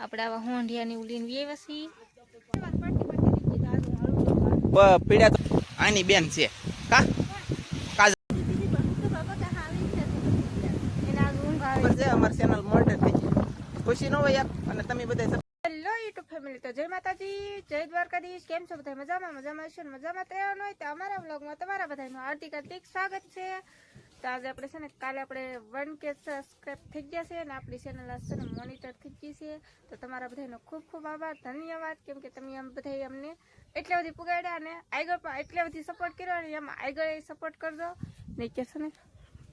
આપણે આવા હોંઢિયાની ઉલીને વ્યવસી પીડા તો આની બેન છે કા કાજ અમાર ચેનલ મોટે થઈ ખુશી ન હોય યાર અને તમે બધા હેલો યુટ્યુબ ફેમિલી તો જય માતાજી જય દ્વારકાધીશ કેમ છો બધા મજામાં હશો ને મજામાં તૈયાર હોય તો અમારા વ્લોગમાં તમારા બધાનું હાર્દિક સ્વાગત છે તો આજે આપણે છે ને કાલે આપણે 1K સબસ્ક્રાઇબ થઈ ગયા છે અને આપણી ચેનલ છે ને મોનિટર થઈ ગઈ છે તો તમારા બધાનો ખૂબ ખૂબ આભાર ધન્યવાદ કેમ કે તમે આમ બધા અમને એટલે બધી પુગાડ્યા અને આગળ પણ એટલે બધી સપોર્ટ કર્યો અને એમાં આગળ સપોર્ટ કરજો નહીં કે છે ને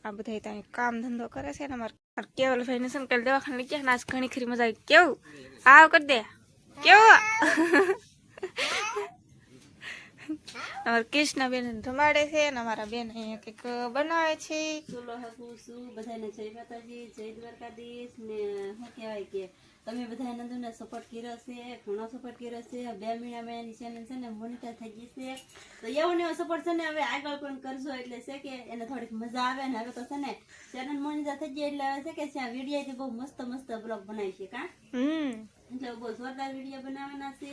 આ બધા ત્યાં કામ ધંધો કરે છે ને અમારે કેવલભાઈ ને સંકલ દવાખાને લઈ ગયા નાચ ઘણી ખરી મજા આવી કેવું આવ કરી દે કેવું અમારા કૃષ્ણ બેન રમાડે છે અને અમારા બેન અહીંયા કંઈક બનાવે છે ચૂલો હકું છું બધાને જય માતાજી જય દ્વારકાધીશ ને શું કહેવાય કે તમે બધા નંદુને સપોર્ટ કર્યો છે ઘણો સપોર્ટ કર્યો છે 2 મહિનામાં એની ચેનલ છે ને મોનિટર થઈ ગઈ છે તો એવો ને એવો સપોર્ટ છે ને હવે આગળ પણ કરજો એટલે છે કે એને થોડીક મજા આવે ને હવે તો છે ને ચેનલ મોનિટર થઈ ગઈ એટલે હવે છે કે ત્યાં વિડીયોથી બહુ મસ્ત મસ્ત બ્લોગ બનાવી છે કા એટલે બહુ જોરદાર વિડીયો બનાવવાના છે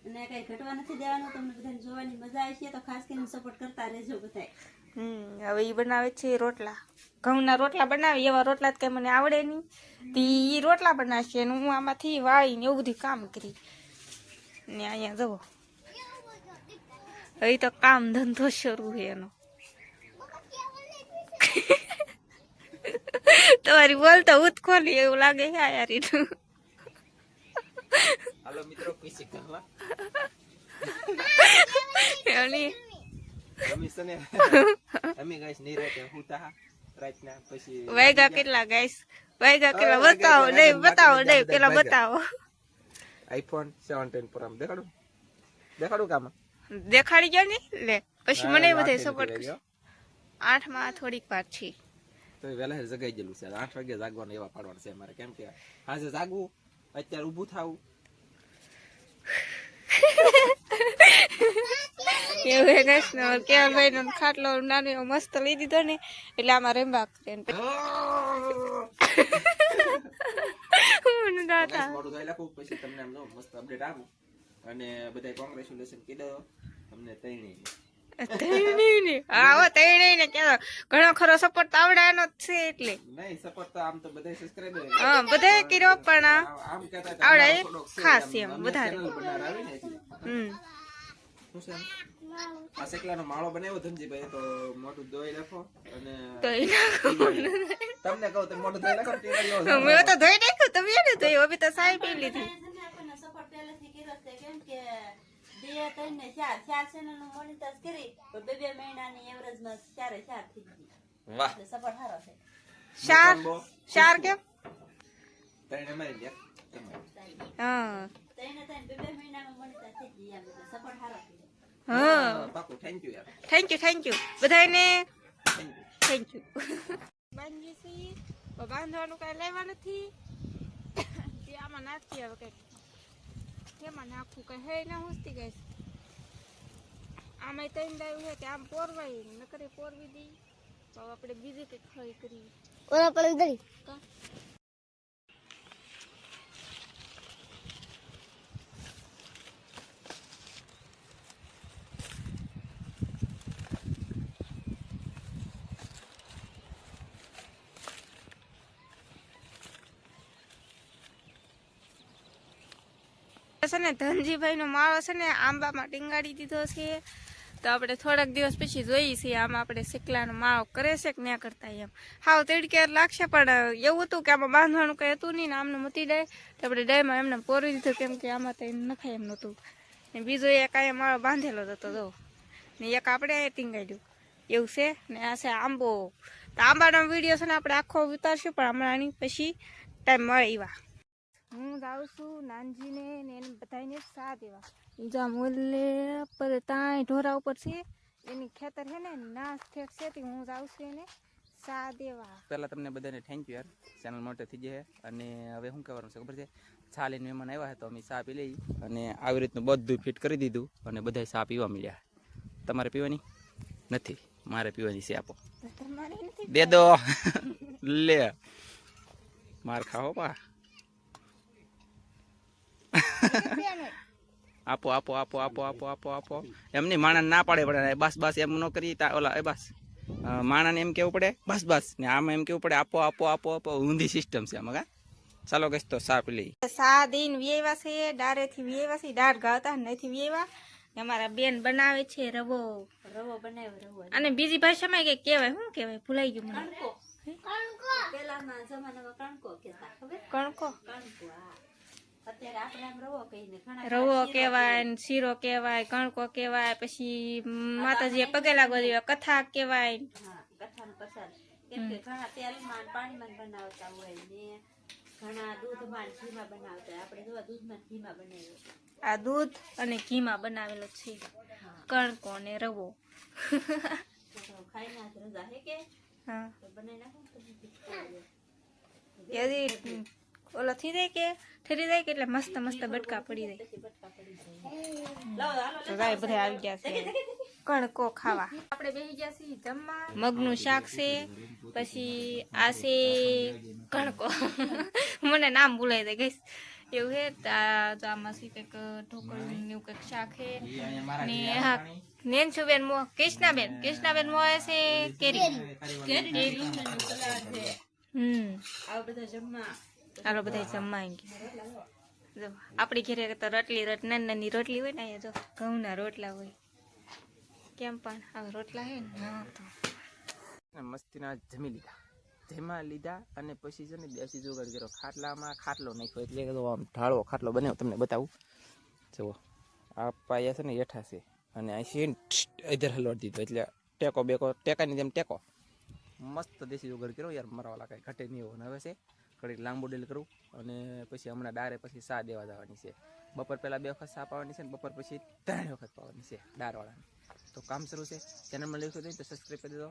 અને કઈ ઘટવા નથી દેવાનું તમને બધાને જોવાની મજા આવે છે તો ખાસ કરીને સપોર્ટ કરતા રહેજો બધા હવે એ બનાવે છે રોટલા ઘઉંના રોટલા બનાવે એવા રોટલા કઈ મને આવડે નહીં તી રોટલા બનાવશે અને હું આમાંથી વાળીને એવું બધું કામ કરી ને અહીંયા જવો હવે તો કામ ધંધો શરૂ છે એનો તમારી બોલતા ઉતખોલી એવું લાગે છે યાર હાલો મિત્રો પીસી કરવા અમે ગાઈસ ની રાતે હુતા રાતના પછી વાયગા કેટલા ગાઈસ વાયગા કેટલા બતાવો નહીં પેલા બતાવો આઈફોન 17 પ્રો આમ દેખાડું કામ દેખાડી ગયો ને લે પછી મને બધે સપોર્ટ કરજો 8 માં થોડીક વાર છે તો વેલા જગાઈ ગયેલું છે 8 વાગે જાગવાનું એવા પાડવાનું છે મારે કેમ કે આજે જાગવું અત્યારે ઊભું થાવું એવું હે ગાઈસ ને કેવલભાઈ નો ખાટલો નાનો એવો મસ્ત લઈ દીધો ને એટલે આમાં રેમ્બા કરે ને મને દાતા મોડું થઈ લખું પછી તમને આમ મસ્ત અપડેટ આપું અને બધાય કોંગ્રેચ્યુલેશન કીધો તમને તૈણી ને ઘણો ખરો સપોર્ટ આવડાનો જ છે એટલે નહીં સપોર્ટ તો આમ તો બધાય સબસ્ક્રાઇબર હા બધાય કર્યો પણ આમ કહેતા આવડે ખાસ એમ વધારે શું છે આ સેકલાનો માળો બનાવ્યો ધનજીભાઈ તો મોટું ધોઈ નાખો અને તમને કહું તો મોટું ધોઈ નાખો મેં તો ધોઈ નાખ્યું તમે એને ધોઈ હવે તો સાઈ પી લીધી સપોર્ટ પહેલેથી કર્યો છે કેમ કે 2 3 ને 4 ચેનલ નું મોનિટર કરી તો 2 મહિનાની એવરેજમાં 4 થઈ ગઈ વાહ સપોર્ટ સારો છે ચાર કેમ તને મારી લે હા 2 મહિનામાં મોનિટર થઈ ગઈ એમ સપોર્ટ સારો છે હા પાકુ થેન્ક યુ યાર થેન્ક યુ બધાને થેન્ક યુ બાંધી સી બાંધવાનું કઈ લેવા નથી તે આમાં નાખી હવે કઈ કેમાં નાખવું કઈ હે ના હુસતી ગઈ આમાં તૈન દાયું છે કે આમ પોરવાઈ નકરે પોરવી દી તો આપણે બીજી કઈ ખરી કરી ઓલા પડી દઈ છે ને ધનજીભાઈ નો માળો છે ને આંબામાં ટીંગાડી દીધો છે તો આપણે થોડાક દિવસ પછી જોઈએ છીએ આમાં આપણે શેકલાનો માળો કરે છે કે ના કરતા એમ હાવ તડકે લાગશે પણ એવું હતું કે આમાં બાંધવાનું કઈ હતું નહીં ને આમને મૂતી દે તો આપણે ડાયમાં એમને પોરી દીધું કેમ કે આમાં તો નખાય એમ નહોતું ને બીજો એક આ માળો બાંધેલો હતો જો ને એક આપણે ટીંગાડ્યું એવું છે ને આ છે આંબો તો આંબાનો વિડીયો છે ને આપણે આખો ઉતારશું પણ હમણાં આની પછી ટાઈમ મળે એવા હું જાઉં છું નાનજીને ને એને બધાને સા દેવા જા મોલે પર ત્યાં ઢોરા ઉપર છે એની ખેતર છે ને નાશ થેક છે હું જાઉં છું એને સા દેવા પહેલા તમને બધાને થેન્ક યુ યાર ચેનલ મોટે થઈ જાય અને હવે શું કહેવાનું છે ખબર છે ચા લઈને મહેમાન આવ્યા તો અમે ચા પી લઈ અને આવી રીતનું બધું ફિટ કરી દીધું અને બધા ચા પીવા મળ્યા તમારે પીવાની નથી મારે પીવાની છે આપો દે દો લે માર ખાઓ પા આપો આપો આપો આપો આપો આપો આપો એમની માણસ ના પાડે પડે બસ બસ એમ ન કરી ઓલા એ બસ માણસને એમ કેવું પડે બસ બસ ને આમાં એમ કેવું પડે આપો આપો આપો આપો ઊંધી સિસ્ટમ છે આમાં કા ચાલો ગઈશ તો સા પી લઈ સા દઈને વિયેવા છે ડારેથી વિયેવા છે ડાર ગાવતા નથી વિયેવા અમારા બેન બનાવે છે રવો રવો બનાવ્યો રવો અને બીજી ભાષામાં કઈ કહેવાય શું કહેવાય ભૂલાઈ ગયું મને કણકો પેલાના જમાનામાં કણકો કહેતા ખબર કણકો કણકો હા અત્યારે આપણે આમ રવો કહીને ઘણા રવો કહેવાય ને શીરો કહેવાય કણકો કહેવાય પછી માતાજીએ પગે લાગવા દેવા કથા કહેવાય હા કઠાણ પ્રસાદ કેમ કે ઘણા તેલમાં ને પાણીમાં બનાવતા હોય ને ઘણા દૂધમાં ને ઘીમાં બનાવતા હોય આપણે જોવા દૂધમાં ને ઘીમાં બનાવ્યો આ દૂધ અને ઘીમાં બનાવેલો છે કણકો ને રવો તો ખાઈ ના રજા હે કે હા તો બનાવી નાખો ને તમે યદી ઓલો થઈ જાય કે ઠરી જાય કે એટલે મસ્ત મસ્ત બટકા પડી જાય બટકા પડી જાય લાવો હાલો તો ગાય બધા આવી ગયા છે કણકો ખાવા આપણે બેસી ગયા છીએ જમવા મગનું શાક છે પછી આ છે કણકો મને નામ ભૂલાઈ જાય ગઈશ એવું હે તો આમાં છે કંઈક ઢોકળું ને એવું કંઈક શાક હે ને હા નેનસુબેન મો કૃષ્ણાબેન મો છે કેરી આવ બધા જમવા હાલો બધા જમવા એમ કે જો આપણી ઘરે તો રોટલી નાની નાની રોટલી હોય ને અહીંયા જો ઘઉંના રોટલા હોય કેમ પણ હવે રોટલા હે ને હા તો મસ્તીના જમી લીધા અને પછી છે ને દેશી જોગાડ કર્યો ખાટલામાં ખાટલો નાખ્યો એટલે કે આમ ઢાળો ખાટલો બનાવ્યો તમને બતાવું જુઓ આ પાયા છે ને હેઠા છે અને આ છે ઇધર હલવાડી દીધો એટલે ટેકો બેકો ટેકાની જેમ ટેકો મસ્ત દેશી જોગાડ કર્યો યાર મારા વાલા કાંઈ ઘટે નહીં એવું હવે છે ઘડીક લાંબુ ડેલ કરું અને પછી હમણાં ડારે પછી સા દેવા જવાની છે બપોર પહેલાં 2 વખત સા પાવાની છે ને બપોર પછી 3 વખત પાવાની છે ડારવાળાની તો કામ શરૂ છે ચેનલમાં લખ્યું હોય તો સબસ્ક્રાઈબ કરી દેજો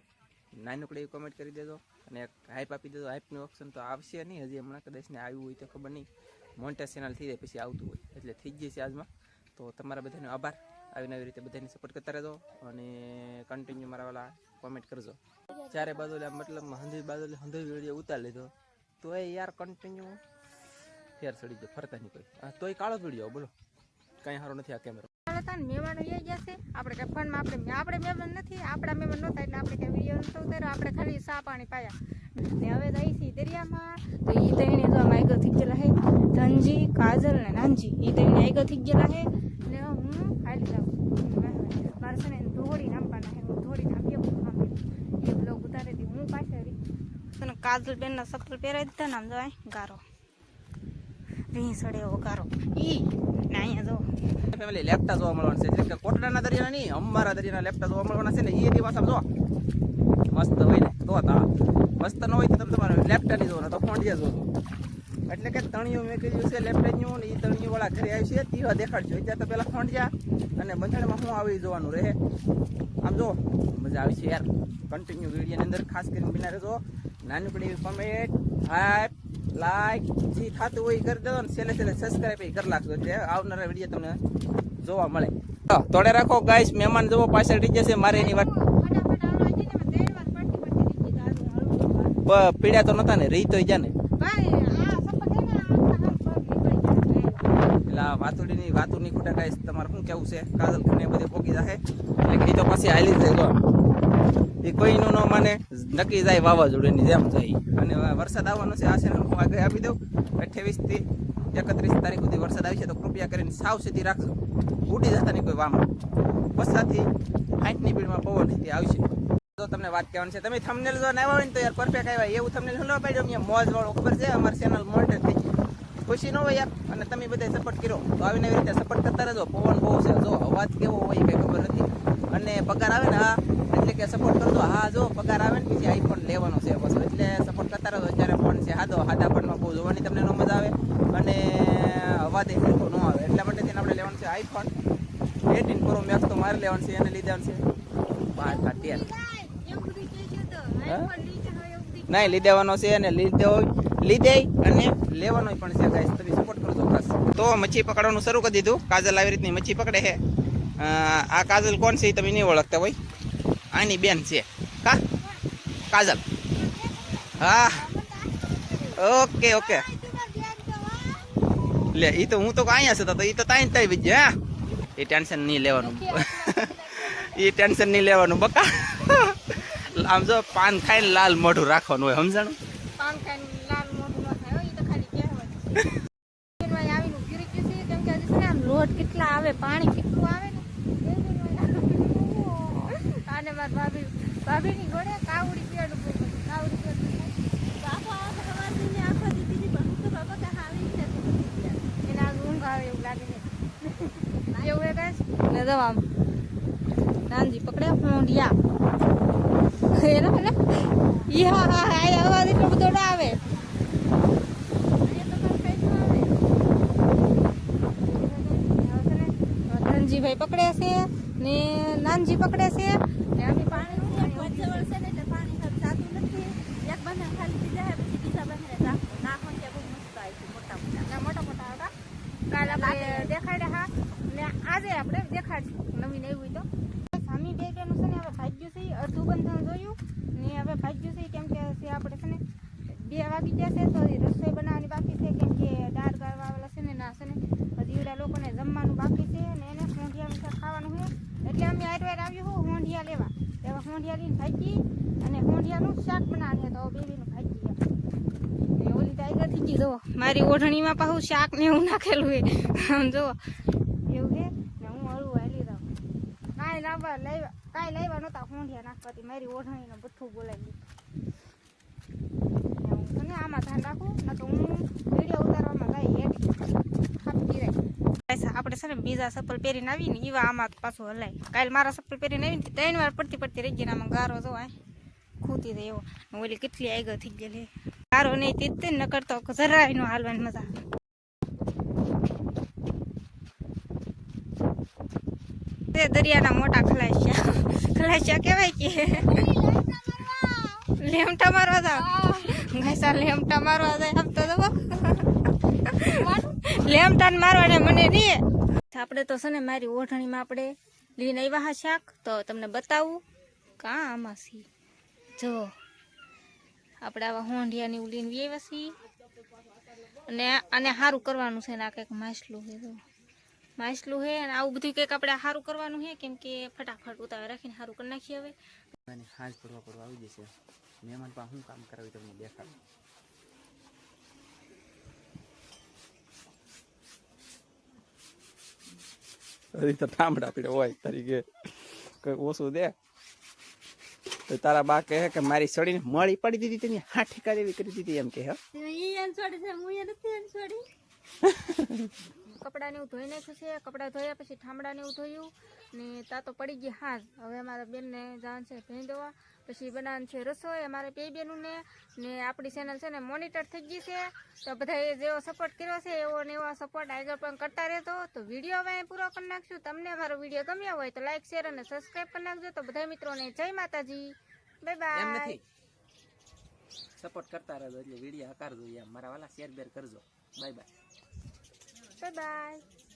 નાનકડી એવી કોમેન્ટ કરી દેજો અને એક હાઈપ આપી દેજો હાઈપનું ઓપ્શન તો આવશે નહીં હજી હમણાં કદાચ ને આવ્યું હોય તો ખબર નહીં મોન્ટેજ ચેનલ થઈ જાય પછી આવતું હોય એટલે થઈ જ જશે આજમાં તો તમારા બધાનો આભાર આવીને આવી રીતે બધાને સપોર્ટ કરતા રહેજો અને કન્ટિન્યુ મારા વાળા કોમેન્ટ કરજો ચારે બાજુ મતલબ હંધી વિડીયો ઉતારી લીધો તો એ યાર કન્ટિન્યુ ફેર ચડી ગયો ફરતા નહીં કોઈ તોય કાળો વિડીયો બોલો કંઈ સારો નથી આ કેમેરો મહેમાનો આવી ગયા છે આપણે કઈ ફોનમાં આપણે મહેમાન નથી આપણા મહેમાન નહોતા એટલે આપણે કઈ વિડીયો નતો ઉતાર્યો આપણે ખાલી સા પાણી પાયા ને હવે જઈ છીએ દરિયામાં તો એ તઈને જો આમ આગળ થઈ ગયેલા હે ધનજી કાજલ ને નાનજી એ તઈને આગળ થઈ ગયેલા હે ને હું હાલી જાઉં મારે છે ને ધોડી નામવાના હે હું ધોડી નામ્યો એ બ્લોગ ઉતારી હતી હું પાછળ તને કાજલ બેનના ચપ્પલ પહેરાવી દીધા ને આમ જો ગારો રીસડે એવો ગારો ઈ ને અહીંયા જો ફેમિલી લેપટા જોવા મળવાના છે એટલે કે કોટડાના દરિયાના નહીં અમારા દરિયાના લેપટા જોવા મળવાના છે ને એ દિવસ આમ જો મસ્ત હોય ને તો તા મસ્ત ન હોય તો તમે તમારે લેપટાની જોવો ને તો ફોંડિયા જોવો એટલે કે તણિયું મેં કીધું છે લેપટાનું ને એ તણિયું વાળા ઘરે આવી છે તીવા દેખાડજો અત્યારે તો પેલા ફોંડિયા અને બંધારણમાં શું આવી જોવાનું રહે આમ જો મજા આવી છે યાર કન્ટિન્યુ વિડીયોની અંદર ખાસ કરીને બિના રહેજો નાનકડી કોમેન્ટ હાઈપ લાઈક જે થતું હોય કરી દેજો ને છેલ્લે સબસ્ક્રાઈબ કરી નાખજો એટલે આવનારા વિડીયો તમને જોવા મળે તોડે રાખો ગાઈસ મહેમાન જોવો પાછળ રહી જશે મારે એની વાત પીડ્યા તો નતા ને રહી તો જા ને એટલે વાતુડીની વાતુની ખોટા ગાઈસ તમારે શું કેવું છે કાજલ ને બધે પોકી જાય એટલે કે એ તો પાછી હાલી જાય એ કોઈનું ન માને નક્કી જાય વાવાઝોડાની જેમ જાય અને વરસાદ આવવાનો છે આ છે હું આગળ આપી દઉં 28 થી 31 તારીખ સુધી વરસાદ આવી છે તો કૃપયા કરીને સાવચેતી રાખજો ઉડી જતા નહીં કોઈ વામા વરસાદથી 60ની સ્પીડમાં પવન તે આવશે તો તમને વાત કહેવાની છે તમે થંબનેલ જો ના આવ્યા હોય ને તો યાર પરફેક્ટ આવ્યા એવું થંબનેલ ન પાડ્યો અહીંયા મોજ વાળો ખબર છે અમારી ચેનલ મોનેટાઈઝ થઈ ગઈ ખુશી ન હોય યાર અને તમે બધા સપોર્ટ કર્યો તો આવીને એવી રીતે સપોર્ટ કરતા રહેજો પવન બહુ છે જો અવાજ કેવો હોય કંઈ ખબર નથી અને પગાર આવે ને હા એટલે કે સપોર્ટ કરજો હા જો પગાર આવે ને પછી આઈફોન લેવાનો છે બસ એટલે સપોર્ટ કરતા રહેજો અત્યારે ફોન છે સાદા ફોનમાં બહુ જોવાની તમને ન મજા આવે અને અવાજ એ ન આવે એટલા માટે તેને આપણે લેવાનું છે આઈફોન 18 પ્રો મેક્સ તો મારે લેવાનું છે એને લીધે છે 12 નહીં લીધેવાનો છે અને લીધે અને લેવાનો પણ છે ગાઈસ તમે સપોર્ટ કરજો ખાસ તો મચ્છી પકડવાનું શરૂ કરી દીધું કાજલ આવી રીતની મચ્છી પકડે છે આ કાજલ કોણ છે તમે નહીં ઓળખતા હોય આની બેન છે કા કાજલ હા ઓકે લે ઈ તો હું તો અહીંયા છે તો ઈ તો તાઈ તાઈ વિજે હા એ ટેન્શન નહીં લેવાનું એ ટેન્શન નહીં લેવાનું બકા આમ જો પાન ખાઈને લાલ મોઢું રાખવાનું હોય સમજાણું પાન ખાઈને લાલ મોઢું ન થાય હો, ઈ તો ખાલી કહેવત છે. એમાં આવીને ઊભી રહી ગયું છે, કેમ કે હજી છે ને આમ લોટ કેટલા આવે, પાણી કેટલું આવે ને આને માર ભાભીની ગોળે કાવડી પીવાનું બહુ ગમે. કાવડી એને આ ઊંઘ આવે એવું લાગે છે એવું એ કહે છે ને દવા નાનજી પકડે ફોંડિયા એના મને ઈ હા હા હા આ અવાજ એટલો બધો ના આવે ધનજીભાઈ પકડે છે ને નાનજી પકડે છે ને અમે પાણી મોટા મોટા હતા કાલ આપણે દેખાડ્યા હા ને આજે આપણે દેખાડશું નવીન એવું તો સામી બે બેનું છે ને હવે ભાગ્યું છે અડધું બંધન જોયું ને હવે ભાગ્યું છે કેમ કે આપણે છે ને 2 વાગી જશે તો રસોઈ બનાવવાની બાકી છે કેમ કે દાળ ગાળવાવાળા છે ને ના છે ને હજી એવડા લોકોને જમવાનું બાકી છે ને એને હોંઢિયાનું શાક ખાવાનું છે એટલે અમે આરવાર આવ્યું હું હોંઢિયા લેવા એવા હોંઢિયા લઈને ભાજી અને હોંઢિયાનું શાક બનાવીએ તો બેબીનું ભાજી ને ઓલી ટાઈગર થઈ ગઈ જો મારી ઓઢણીમાં પાછું શાક ને એવું નાખેલું છે આમ જો એવું છે ને હું હળવું હાલી રહું કાંઈ લાવ્યા નહોતા હોંઢિયા નાખવાથી મારી ઓઢણીને બધું બોલાવી દીધું ને આમાં ધ્યાન રાખું ન તો હું વિડીયો ઉતારવામાં ગઈ હેડી ખાપી રહી આપણે છે ને બીજા ચપ્પલ પહેરીને આવી ને એવા આમાં પાછું હલાય કાલે મારા ચપ્પલ પહેરીને આવી ને 3 વાર પડતી રહી ગઈ ને આમાં ગારો જો ખૂતી રહી એવો ઓલી કેટલી આગળ થઈ ગયેલી ગારો નહીં તે ન કરતો જરાય નો હાલવાની મજા તે દરિયાના મોટા ખલાસિયા કહેવાય કે લેમટા મારવા જાવ ઘાસા લેમટા મારવા જાય આમ તો લેમટા મારવા ને મને નહીં આપણે તો છે ને મારી ઓઢણીમાં આપણે લઈને આવ્યા હા શાક તો તમને બતાવું કાં આમાં સી જો આપણે આવા હોંઢિયાની ઉલીને આવ્યા છીએ અને આને સારું કરવાનું છે ને આ કંઈક માછલું છે જો માછલું છે અને આવું બધું કંઈક આપણે સારું કરવાનું છે કેમ કે ફટાફટ ઉતાવળ રાખીને સારું કરી નાખીએ હવે હાજ પડવા આવી જશે મહેમાન પાસે શું કામ કરાવી તમને દેખાડું અરે તો ઠામડા પીડે હોય તરીકે કઈ ઓછું દે તો તારા બા કહે કે મારી સડીને મળી પડી દીધી તેની હાઠીકા જેવી કરી દીધી એમ કે કપડાને એવું ધોઈ નાખ્યું છે કપડાં ધોયા પછી ઠામડાને એવું ધોયું ને તા તો પડી ગઈ હાજ હવે અમારા બેનને જવાનું છે ભેં દોવા પછી બનાવવાનું છે રસોઈ અમારે બે બેનુંને ને આપણી ચેનલ છે ને મોનિટર થઈ ગઈ છે તો બધાએ જેવો સપોર્ટ કર્યો છે એવો ને એવો સપોર્ટ આગળ પણ કરતા રહેતો તો વિડીયો હવે પૂરો કરી નાખશું તમને અમારો વિડીયો ગમ્યો હોય તો લાઈક શેર અને સબસ્ક્રાઈબ કરી નાખજો તો બધા મિત્રોને જય માતાજી બાય બાય સપોર્ટ કરતા રહેજો એટલે વિડીયો આકાર જોઈએ મારા વાલા શેર બેર કરજો બાય બાય બાય બાય